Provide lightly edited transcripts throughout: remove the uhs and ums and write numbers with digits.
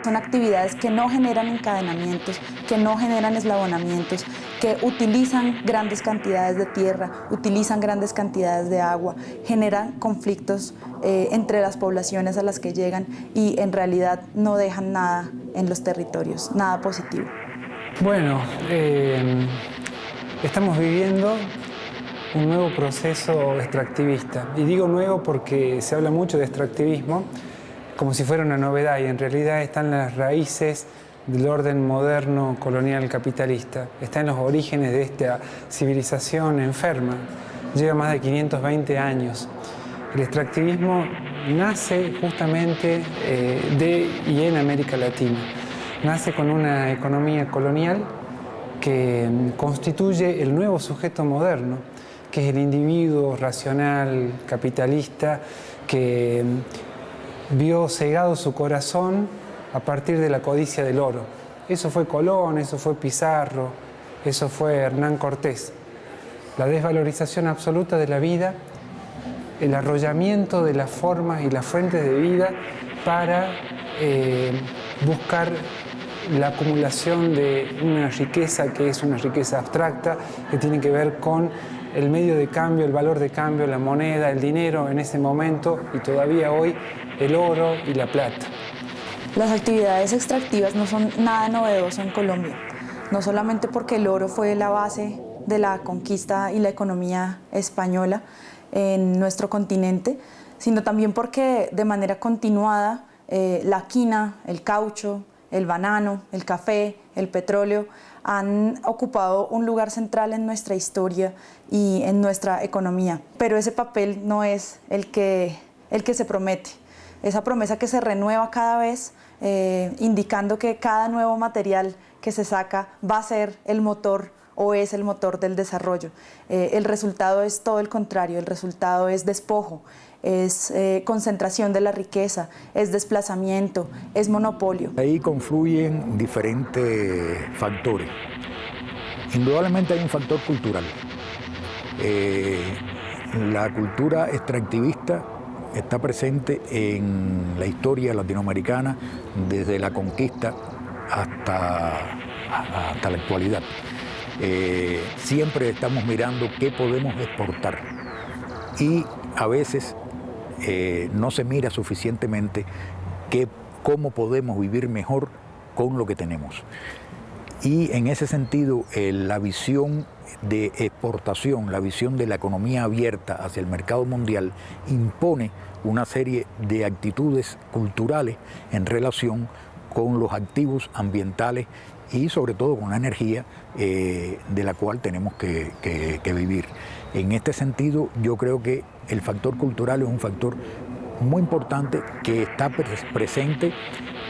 Son actividades que no generan encadenamientos, que no generan eslabonamientos, que utilizan grandes cantidades de tierra, utilizan grandes cantidades de agua, generan conflictos entre las poblaciones a las que llegan y en realidad no dejan nada en los territorios, nada positivo. Bueno, estamos viviendo un nuevo proceso extractivista. Y digo nuevo porque se habla mucho de extractivismo como si fuera una novedad, y en realidad están las raíces del orden moderno colonial capitalista. Está en los orígenes de esta civilización enferma. Lleva más de 520 años. El extractivismo nace justamente de y en América Latina. Nace con una economía colonial que constituye el nuevo sujeto moderno, que es el individuo racional, capitalista, que vio cegado su corazón a partir de la codicia del oro. Eso fue Colón, eso fue Pizarro, eso fue Hernán Cortés. La desvalorización absoluta de la vida, el arrollamiento de las formas y las fuentes de vida para buscar la acumulación de una riqueza que es una riqueza abstracta, que tiene que ver con el medio de cambio, el valor de cambio, la moneda, el dinero en ese momento y todavía hoy el oro y la plata. Las actividades extractivas no son nada novedoso en Colombia, no solamente porque el oro fue la base de la conquista y la economía española en nuestro continente, sino también porque de manera continuada la quina, el caucho, el banano, el café, el petróleo han ocupado un lugar central en nuestra historia y en nuestra economía. Pero ese papel no es el que se promete. Esa promesa que se renueva cada vez, indicando que cada nuevo material que se saca va a ser el motor o es el motor del desarrollo. El resultado es todo el contrario, el resultado es despojo, es concentración de la riqueza, es desplazamiento, es monopolio. Ahí confluyen diferentes factores. Indudablemente hay un factor cultural. La cultura extractivista está presente en la historia latinoamericana desde la conquista hasta la actualidad. Siempre estamos mirando qué podemos exportar y a veces no se mira suficientemente cómo podemos vivir mejor con lo que tenemos. Y en ese sentido, la visión de exportación, la visión de la economía abierta hacia el mercado mundial impone una serie de actitudes culturales en relación con los activos ambientales y sobre todo con la energía de la cual tenemos que vivir. En este sentido, yo creo que el factor cultural es un factor muy importante que está presente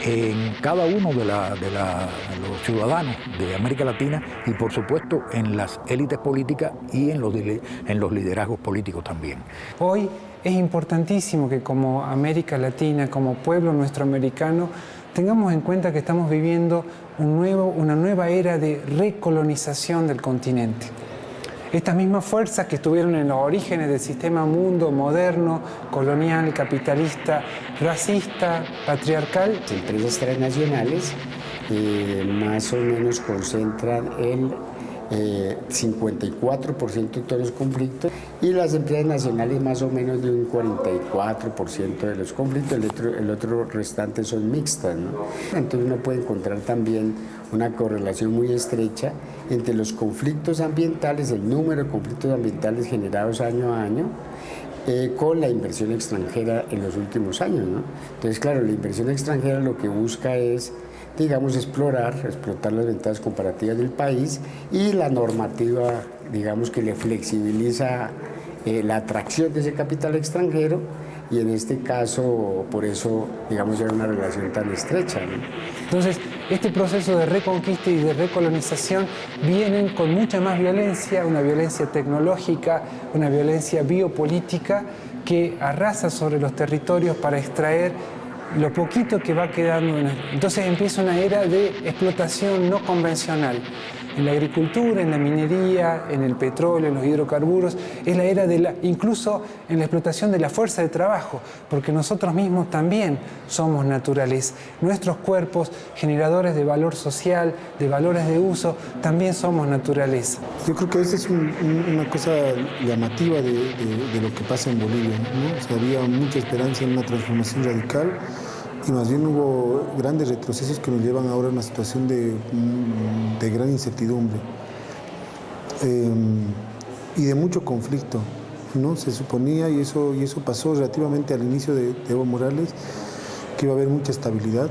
en cada uno de los ciudadanos de América Latina y por supuesto en las élites políticas y en los liderazgos políticos también. Hoy es importantísimo que como América Latina, como pueblo nuestroamericano, tengamos en cuenta que estamos viviendo una nueva era de recolonización del continente. Estas mismas fuerzas que estuvieron en los orígenes del sistema mundo moderno, colonial, capitalista, racista, patriarcal. Las empresas transnacionales más o menos concentran el 54% de todos los conflictos y las empresas nacionales más o menos de un 44% de los conflictos, el otro restante son mixtas, ¿no? Entonces uno puede encontrar también una correlación muy estrecha entre los conflictos ambientales, el número de conflictos ambientales generados año a año, con la inversión extranjera en los últimos años, ¿no? Entonces, claro, la inversión extranjera lo que busca es, digamos, explotar las ventajas comparativas del país y la normativa, digamos, que le flexibiliza la atracción de ese capital extranjero y en este caso, por eso, digamos, era una relación tan estrecha, ¿no? Entonces, este proceso de reconquista y de recolonización vienen con mucha más violencia, una violencia tecnológica, una violencia biopolítica que arrasa sobre los territorios para extraer lo poquito que va quedando. Entonces empieza una era de explotación no convencional. En la agricultura, en la minería, en el petróleo, en los hidrocarburos, es la era incluso en la explotación de la fuerza de trabajo, porque nosotros mismos también somos naturales. Nuestros cuerpos, generadores de valor social, de valores de uso, también somos naturaleza. Yo creo que esa es una cosa llamativa de lo que pasa en Bolivia, ¿no? O sea, había mucha esperanza en una transformación radical y más bien hubo grandes retrocesos que nos llevan ahora a una situación de gran incertidumbre y de mucho conflicto, ¿no? Se suponía, y eso pasó relativamente al inicio de Evo Morales, que iba a haber mucha estabilidad,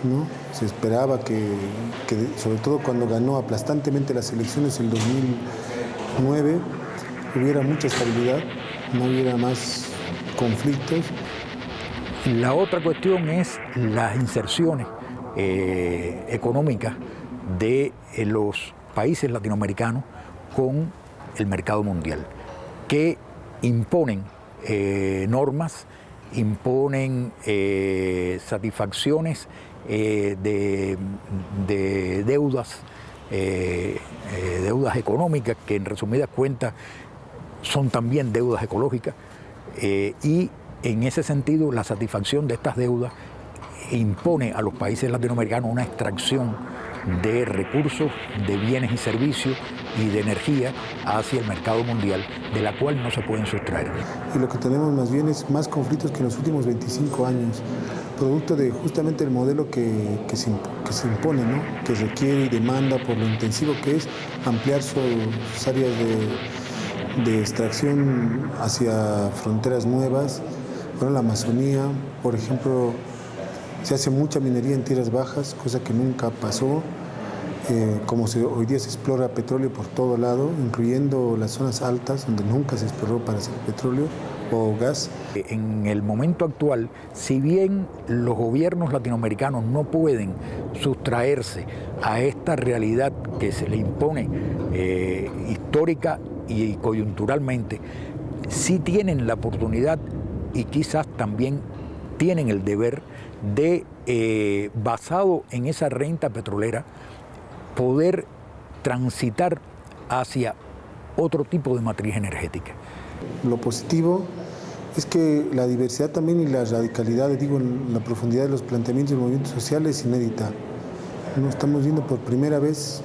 ¿no? Se esperaba que sobre todo cuando ganó aplastantemente las elecciones en 2009, hubiera mucha estabilidad, no hubiera más conflictos. La otra cuestión es las inserciones económicas de los países latinoamericanos con el mercado mundial, que imponen normas, imponen satisfacciones de deudas, deudas económicas, que en resumidas cuentas son también deudas ecológicas, y en ese sentido la satisfacción de estas deudas impone a los países latinoamericanos una extracción de recursos, de bienes y servicios y de energía hacia el mercado mundial, de la cual no se pueden sustraer. Y lo que tenemos más bien es más conflictos que en los últimos 25 años, producto de justamente el modelo que se impone, ¿no? Que requiere y demanda por lo intensivo que es ampliar sus áreas de extracción hacia fronteras nuevas. Bueno, la Amazonía, por ejemplo, se hace mucha minería en tierras bajas, cosa que nunca pasó. Hoy día se explora petróleo por todo lado, incluyendo las zonas altas, donde nunca se exploró para hacer petróleo o gas. En el momento actual, si bien los gobiernos latinoamericanos no pueden sustraerse a esta realidad que se le impone histórica y coyunturalmente, sí tienen la oportunidad y quizás también tienen el deber de, basado en esa renta petrolera, poder transitar hacia otro tipo de matriz energética. Lo positivo es que la diversidad también y la radicalidad, en la profundidad de los planteamientos del movimiento social es inédita. ¿No? Estamos viendo por primera vez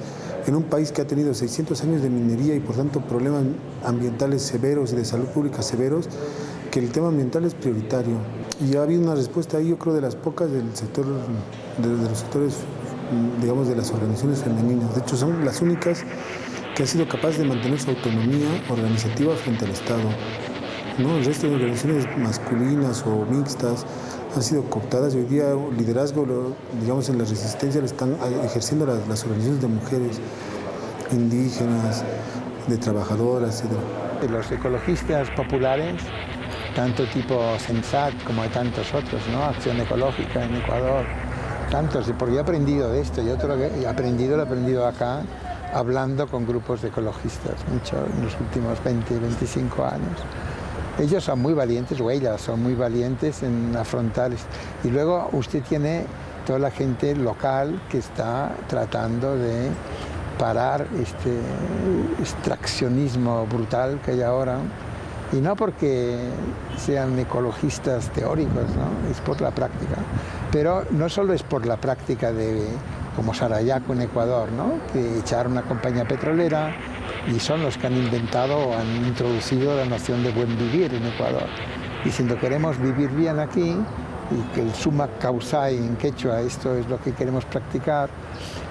en un país que ha tenido 600 años de minería y por tanto problemas ambientales severos y de salud pública severos, que el tema ambiental es prioritario. Y ha habido una respuesta ahí, yo creo, de las pocas del sector, de los sectores, digamos, de las organizaciones femeninas. De hecho, son las únicas que han sido capaces de mantener su autonomía organizativa frente al Estado, ¿no? El resto de organizaciones masculinas o mixtas han sido cooptadas y hoy día liderazgo, digamos, en la resistencia lo están ejerciendo las organizaciones de mujeres indígenas, de trabajadoras, etc. Los ecologistas populares, tanto tipo Sensat como de tantos otros, ¿no? Acción Ecológica en Ecuador, tantos, porque yo he aprendido de esto, yo lo he aprendido acá, hablando con grupos de ecologistas, mucho en los últimos 20, 25 años. Ellos son muy valientes, o ellas son muy valientes en afrontar esto. Y luego usted tiene toda la gente local que está tratando de parar este extraccionismo brutal que hay ahora. Y no porque sean ecologistas teóricos, ¿no? Es por la práctica. Pero no solo es por la práctica como Sarayaco en Ecuador, ¿no? Que echaron una compañía petrolera y son los que han inventado o han introducido la noción de buen vivir en Ecuador. Diciendo queremos vivir bien aquí y que el summa causai en quechua, esto es lo que queremos practicar.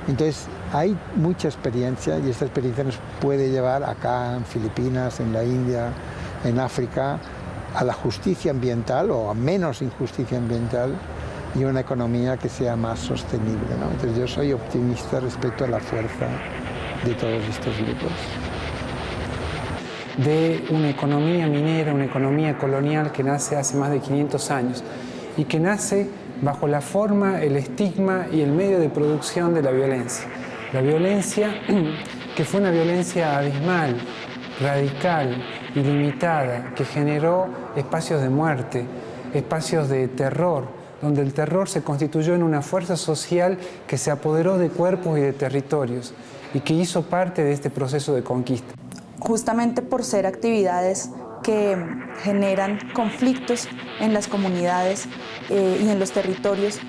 Entonces hay mucha experiencia y esta experiencia nos puede llevar acá en Filipinas, en la India, en África, a la justicia ambiental o a menos injusticia ambiental y una economía que sea más sostenible, ¿no? Entonces yo soy optimista respecto a la fuerza de todos estos grupos. De una economía minera, una economía colonial que nace hace más de 500 años y que nace bajo la forma, el estigma y el medio de producción de la violencia. La violencia que fue una violencia abismal, radical, ilimitada, que generó espacios de muerte, espacios de terror, donde el terror se constituyó en una fuerza social que se apoderó de cuerpos y de territorios y que hizo parte de este proceso de conquista. Justamente por ser actividades que generan conflictos en las comunidades y en los territorios,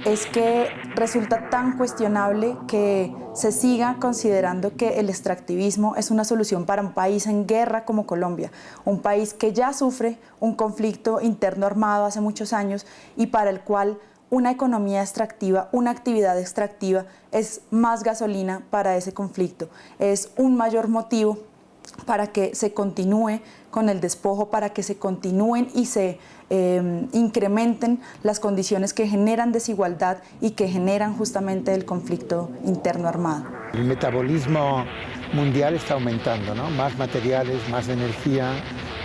es que resulta tan cuestionable que se siga considerando que el extractivismo es una solución para un país en guerra como Colombia, un país que ya sufre un conflicto interno armado hace muchos años y para el cual una economía extractiva, una actividad extractiva es más gasolina para ese conflicto, es un mayor motivo para que se continúe con el despojo, para que se continúen y se incrementen las condiciones que generan desigualdad y que generan justamente el conflicto interno armado. El metabolismo mundial está aumentando, ¿no? Más materiales, más energía,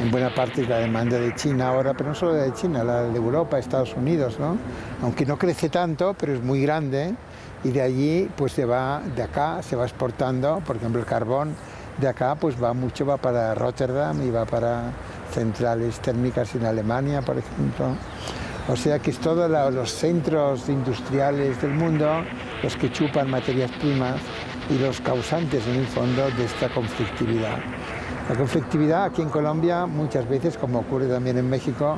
en buena parte es la demanda de China ahora, pero no solo de China, la de Europa, Estados Unidos, ¿no? Aunque no crece tanto, pero es muy grande y de allí, pues de acá se va exportando, por ejemplo el carbón de acá pues va para Rotterdam y va para centrales térmicas en Alemania, por ejemplo. O sea que es todos los centros industriales del mundo los que chupan materias primas y los causantes en el fondo de esta conflictividad. La conflictividad aquí en Colombia muchas veces, como ocurre también en México,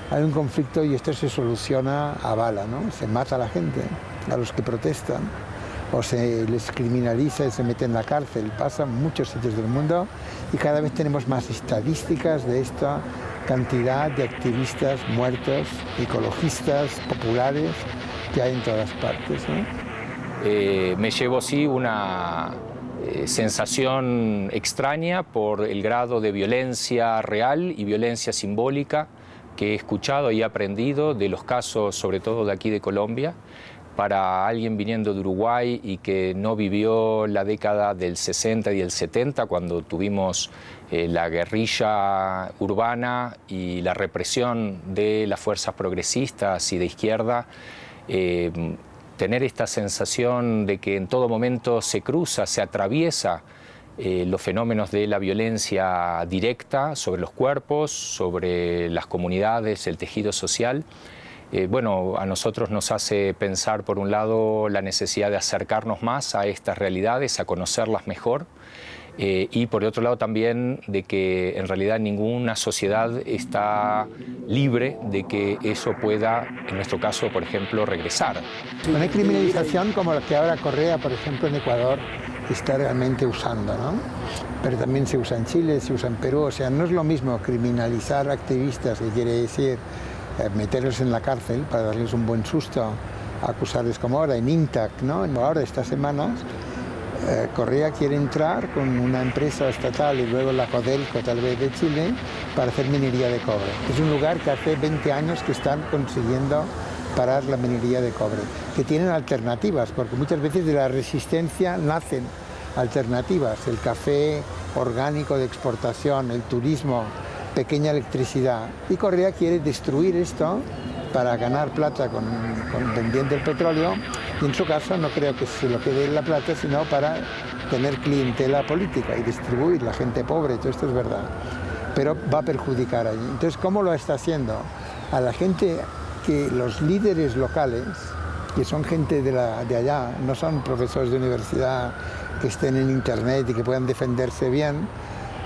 hay un conflicto y esto se soluciona a bala, ¿no? Se mata a la gente, a los que protestan, o se les criminaliza y se mete en la cárcel. Pasa en muchos sitios del mundo y cada vez tenemos más estadísticas de esta cantidad de activistas muertos, ecologistas, populares, que hay en todas partes, ¿no? Me llevo sí una sensación extraña por el grado de violencia real y violencia simbólica que he escuchado y aprendido de los casos, sobre todo de aquí de Colombia. Para alguien viniendo de Uruguay y que no vivió la década del 60 y el 70, cuando tuvimos la guerrilla urbana y la represión de las fuerzas progresistas y de izquierda, tener esta sensación de que en todo momento se cruza, se atraviesa los fenómenos de la violencia directa sobre los cuerpos, sobre las comunidades, el tejido social, bueno, a nosotros nos hace pensar, por un lado, la necesidad de acercarnos más a estas realidades, a conocerlas mejor, y por otro lado también de que en realidad ninguna sociedad está libre de que eso pueda, en nuestro caso, por ejemplo, regresar. Una criminalización como la que ahora Correa, por ejemplo, en Ecuador, está realmente usando, ¿no? Pero también se usa en Chile, se usa en Perú, o sea, no es lo mismo criminalizar activistas, que quiere decir meterlos en la cárcel para darles un buen susto, acusarles como ahora en Intac, ¿no? Ahora estas semanas Correa quiere entrar con una empresa estatal y luego la Codelco tal vez de Chile para hacer minería de cobre. Es un lugar que hace 20 años que están consiguiendo parar la minería de cobre, que tienen alternativas, porque muchas veces de la resistencia nacen alternativas, el café orgánico de exportación, el turismo, pequeña electricidad. Y Correa quiere destruir esto para ganar plata vendiendo el petróleo, y en su caso no creo que se lo quede la plata, sino para tener clientela política y distribuir la gente pobre, todo esto es verdad, pero va a perjudicar allí. Entonces, ¿cómo lo está haciendo? A la gente que los líderes locales, que son gente de allá, no son profesores de universidad que estén en internet y que puedan defenderse bien,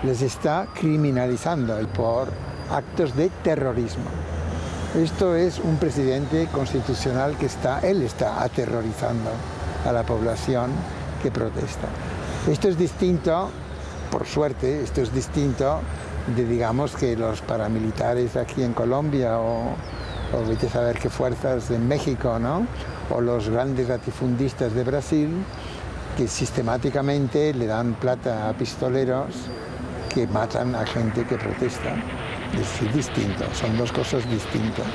les está criminalizando por actos de terrorismo. Esto es un presidente constitucional que él está aterrorizando a la población que protesta. Esto es distinto, por suerte, esto es distinto de, digamos, que los paramilitares aquí en Colombia o vete a saber qué fuerzas en México, ¿no? O los grandes latifundistas de Brasil, que sistemáticamente le dan plata a pistoleros que matan a gente que protesta. Es distinto, son dos cosas distintas.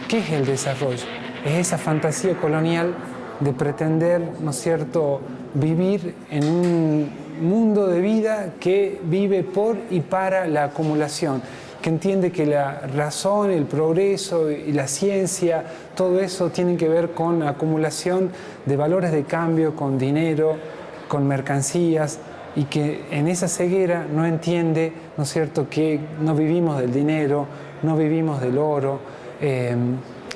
¿Qué es el desarrollo? Es esa fantasía colonial de pretender, ¿no es cierto?, vivir en un mundo de vida que vive por y para la acumulación, que entiende que la razón, el progreso y la ciencia, todo eso tiene que ver con acumulación de valores de cambio, con dinero, con mercancías, y que en esa ceguera no entiende, ¿no es cierto?, que no vivimos del dinero, no vivimos del oro,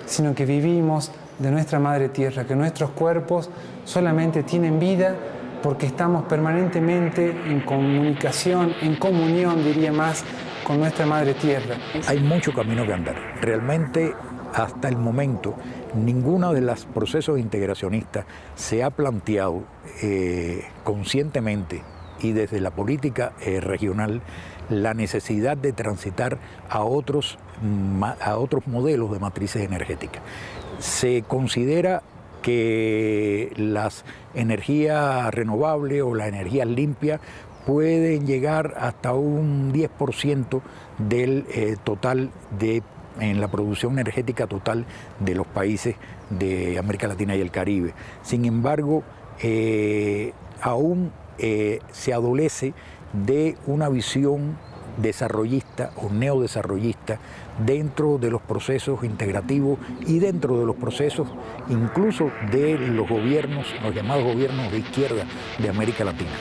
sino que vivimos de nuestra madre tierra, que nuestros cuerpos solamente tienen vida porque estamos permanentemente en comunicación, en comunión, diría más, con nuestra madre tierra. Hay mucho camino que andar. Realmente, hasta el momento, ninguno de los procesos integracionistas se ha planteado conscientemente y desde la política regional la necesidad de transitar a otros modelos de matrices energéticas. Se considera que las energías renovables o las energías limpias pueden llegar hasta un 10% del total en la producción energética total de los países de América Latina y el Caribe. Sin embargo, aún se adolece de una visión desarrollista o neodesarrollista dentro de los procesos integrativos y dentro de los procesos incluso de los gobiernos, los llamados gobiernos de izquierda de América Latina.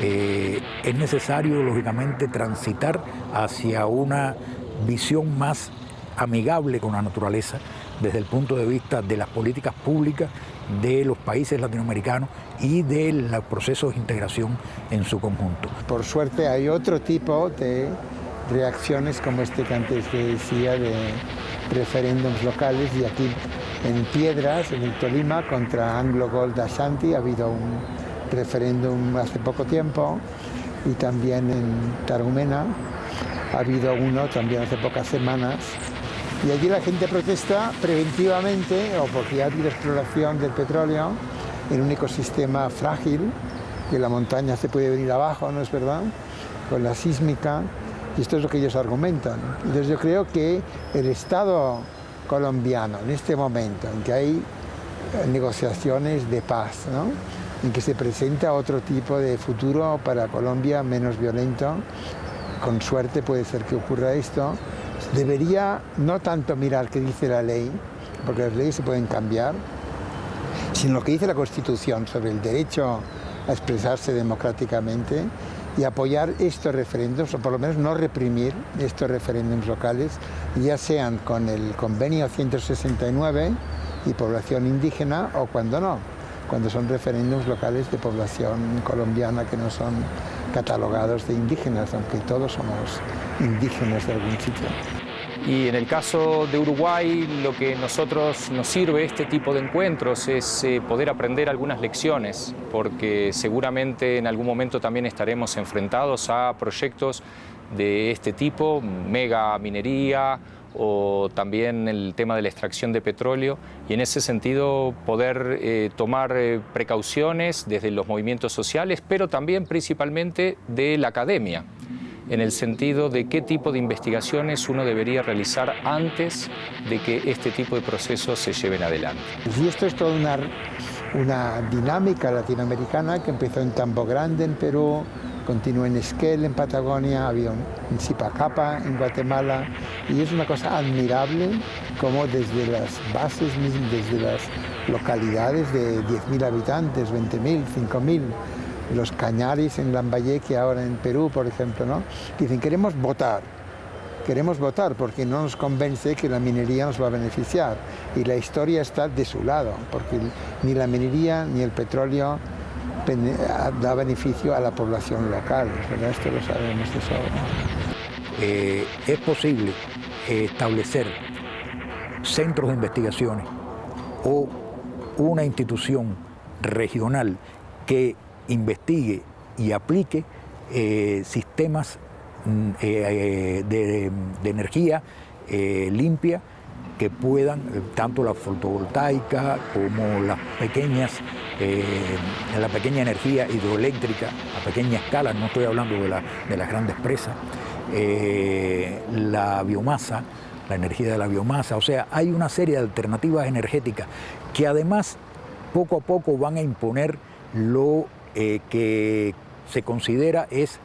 Es necesario, lógicamente, transitar hacia una visión más amigable con la naturaleza desde el punto de vista de las políticas públicas de los países latinoamericanos y de los procesos de integración en su conjunto. Por suerte hay otro tipo de reacciones como este que antes te decía, de referéndums locales, y aquí en Piedras, en el Tolima, contra Anglo Gold Ashanti ha habido un referéndum hace poco tiempo, y también en Tarumena ha habido uno también hace pocas semanas. Y allí la gente protesta preventivamente, o porque ha habido exploración del petróleo en un ecosistema frágil, que la montaña se puede venir abajo, ¿no es verdad?, con la sísmica, y esto es lo que ellos argumentan. Entonces yo creo que el Estado colombiano, en este momento en que hay negociaciones de paz, ¿no?, en que se presenta otro tipo de futuro para Colombia menos violento, con suerte puede ser que ocurra esto, debería no tanto mirar qué dice la ley, porque las leyes se pueden cambiar, sino lo que dice la Constitución sobre el derecho a expresarse democráticamente y apoyar estos referéndums, o por lo menos no reprimir estos referéndums locales, ya sean con el Convenio 169 y población indígena, o cuando no, cuando son referéndums locales de población colombiana que no son catalogados de indígenas, aunque todos somos indígenas de algún sitio. Y en el caso de Uruguay, lo que nosotros nos sirve este tipo de encuentros es poder aprender algunas lecciones, porque seguramente en algún momento también estaremos enfrentados a proyectos de este tipo, mega minería o también el tema de la extracción de petróleo, y en ese sentido poder tomar precauciones desde los movimientos sociales, pero también principalmente de la academia, en el sentido de qué tipo de investigaciones uno debería realizar antes de que este tipo de procesos se lleven adelante. Y esto es toda una dinámica latinoamericana que empezó en Tambo Grande, en Perú, continúa en Esquel, en Patagonia, había en Zipacapa, en Guatemala, y es una cosa admirable como desde las bases, desde las localidades de 10.000 habitantes, 20.000, 5.000, los Cañaris en Lambayeque, ahora en Perú, por ejemplo, ¿no?, dicen queremos votar porque no nos convence que la minería nos va a beneficiar, y la historia está de su lado, porque ni la minería ni el petróleo da beneficio a la población local, ¿verdad? Esto lo sabemos de sobra. Es posible establecer centros de investigaciones o una institución regional que investigue y aplique sistemas de energía limpia que puedan, tanto la fotovoltaica como la pequeña energía hidroeléctrica a pequeña escala, no estoy hablando de las grandes presas, la biomasa, la energía de la biomasa. O sea, hay una serie de alternativas energéticas que además poco a poco van a imponer lo que se considera es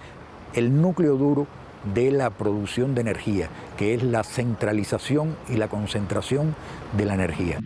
el núcleo duro de la producción de energía, que es la centralización y la concentración de la energía.